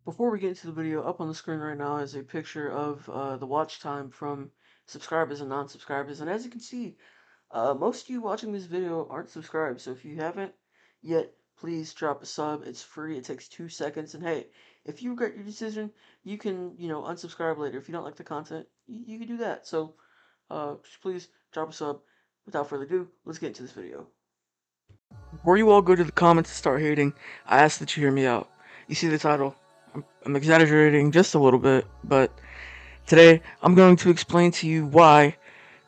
Before we get into the video, up on the screen right now is a picture of the watch time from subscribers and non-subscribers. And as you can see, most of you watching this video aren't subscribed. So if you haven't yet, please drop a sub. It's free. It takes 2 seconds. And hey, if you regret your decision, you can, unsubscribe later. If you don't like the content, you can do that. So just please drop a sub. Without further ado, let's get into this video. Before you all go to the comments and start hating, I ask that you hear me out. You see the title. I'm exaggerating just a little bit, but today I'm going to explain to you why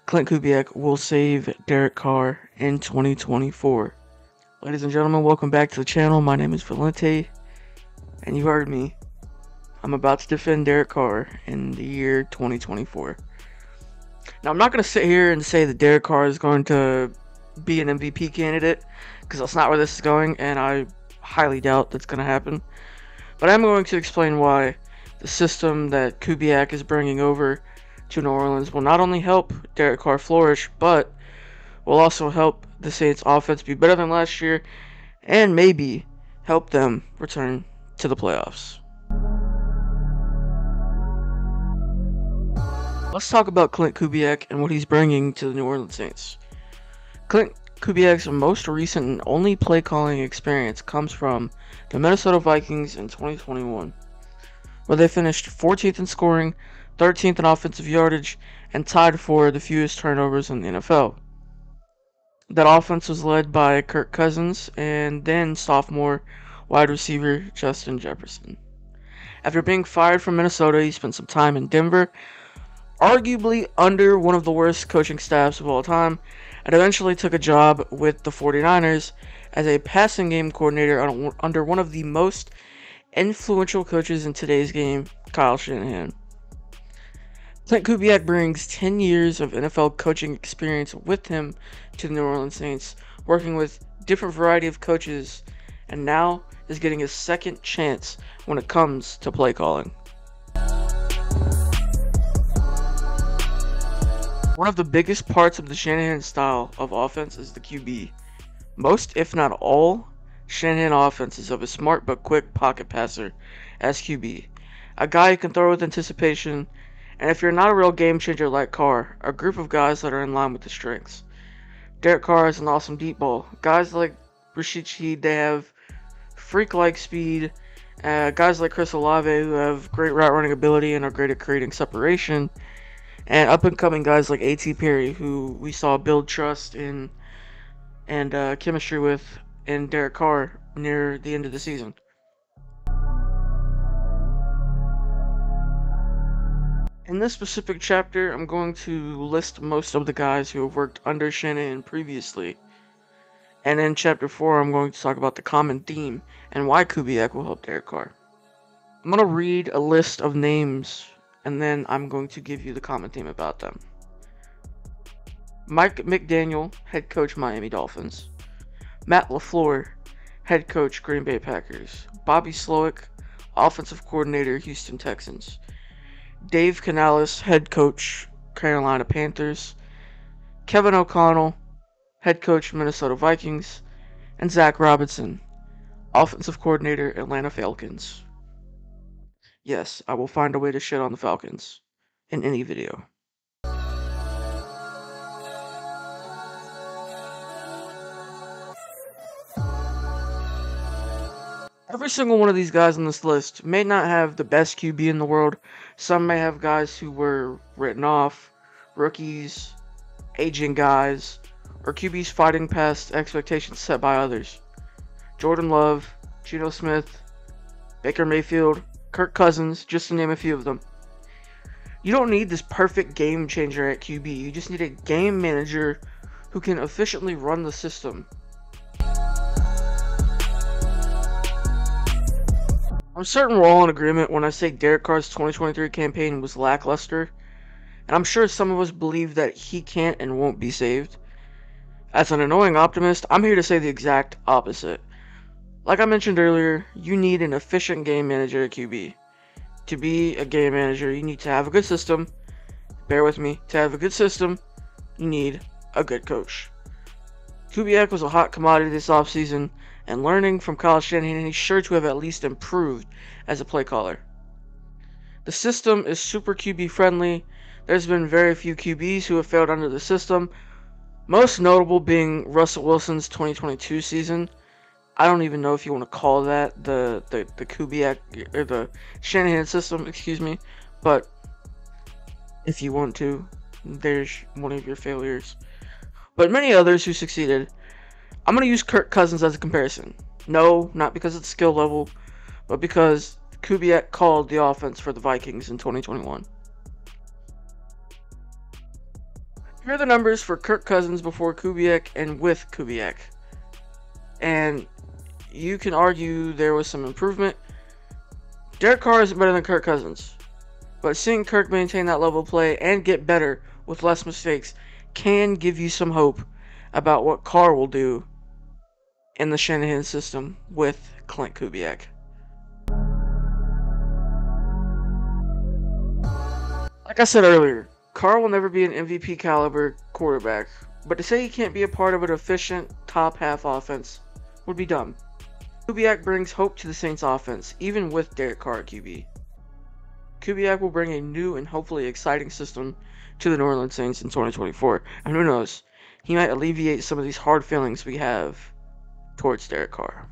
Klint Kubiak will save Derek Carr in 2024. Ladies and gentlemen, welcome back to the channel. My name is Valente, and you heard me. I'm about to defend Derek Carr in the year 2024. Now, I'm not going to sit here and say that Derek Carr is going to be an MVP candidate, because that's not where this is going, and I highly doubt that's going to happen. But I'm going to explain why the system that Kubiak is bringing over to New Orleans will not only help Derek Carr flourish, but will also help the Saints offense be better than last year, and maybe help them return to the playoffs. Let's talk about Klint Kubiak and what he's bringing to the New Orleans Saints. Klint Kubiak's most recent and only play calling experience comes from the Minnesota Vikings in 2021, where they finished 14th in scoring, 13th in offensive yardage, and tied for the fewest turnovers in the NFL. That offense was led by Kirk Cousins and then sophomore wide receiver Justin Jefferson. After being fired from Minnesota, he spent some time in Denver, arguably under one of the worst coaching staffs of all time, and eventually took a job with the 49ers as a passing game coordinator under one of the most influential coaches in today's game, Kyle Shanahan. Klint Kubiak brings 10 years of NFL coaching experience with him to the New Orleans Saints, working with different variety of coaches, and now is getting a second chance when it comes to play calling. One of the biggest parts of the Shanahan style of offense is the QB. Most, if not all, Shanahan offenses have a smart but quick pocket passer as QB. A guy who can throw with anticipation, and if you're not a real game changer like Carr, a group of guys that are in line with his strengths. Derek Carr is an awesome deep ball. Guys like Rashid Shaheed, they have freak-like speed. Guys like Chris Olave, who have great route running ability and are great at creating separation. And up-and-coming guys like A.T. Perry, who we saw build trust in and chemistry with in Derek Carr near the end of the season. In this specific chapter, I'm going to list most of the guys who have worked under Shanahan previously. And in chapter 4, I'm going to talk about the common theme and why Kubiak will help Derek Carr. I'm going to read a list of names, and then I'm going to give you the common theme about them. Mike McDaniel, head coach Miami Dolphins. Matt LaFleur, head coach Green Bay Packers. Bobby Slowick, offensive coordinator Houston Texans. Dave Canales, head coach Carolina Panthers. Kevin O'Connell, head coach Minnesota Vikings. And Zach Robinson, offensive coordinator Atlanta Falcons. Yes, I will find a way to shit on the Falcons in any video. Every single one of these guys on this list may not have the best QB in the world. Some may have guys who were written off, rookies, aging guys, or QBs fighting past expectations set by others. Jordan Love, Geno Smith, Baker Mayfield, Kirk Cousins, just to name a few of them. You don't need this perfect game changer at QB. You just need a game manager who can efficiently run the system. I'm certain we're all in agreement when I say Derek Carr's 2023 campaign was lackluster, and I'm sure some of us believe that he can't and won't be saved. As an annoying optimist, I'm here to say the exact opposite. Like I mentioned earlier, you need an efficient game manager at QB. To be a game manager, you need to have a good system. Bear with me. To have a good system, you need a good coach. Kubiak was a hot commodity this offseason, and learning from Kyle Shanahan, he's sure to have at least improved as a play caller. The system is super QB friendly. There's been very few QBs who have failed under the system, most notable being Russell Wilson's 2022 season. I don't even know if you want to call that the Kubiak or the Shanahan system, excuse me, but if you want to, there's one of your failures. But many others who succeeded. I'm going to use Kirk Cousins as a comparison. No, not because of the skill level, but because Kubiak called the offense for the Vikings in 2021. Here are the numbers for Kirk Cousins before Kubiak and with Kubiak. And you can argue there was some improvement. Derek Carr isn't better than Kirk Cousins, but seeing Kirk maintain that level of play and get better with less mistakes can give you some hope about what Carr will do in the Shanahan system with Klint Kubiak. Like I said earlier, Carr will never be an MVP caliber quarterback, but to say he can't be a part of an efficient top half offense would be dumb. Kubiak brings hope to the Saints offense, even with Derek Carr at QB. Kubiak will bring a new and hopefully exciting system to the New Orleans Saints in 2024, and who knows, he might alleviate some of these hard feelings we have towards Derek Carr.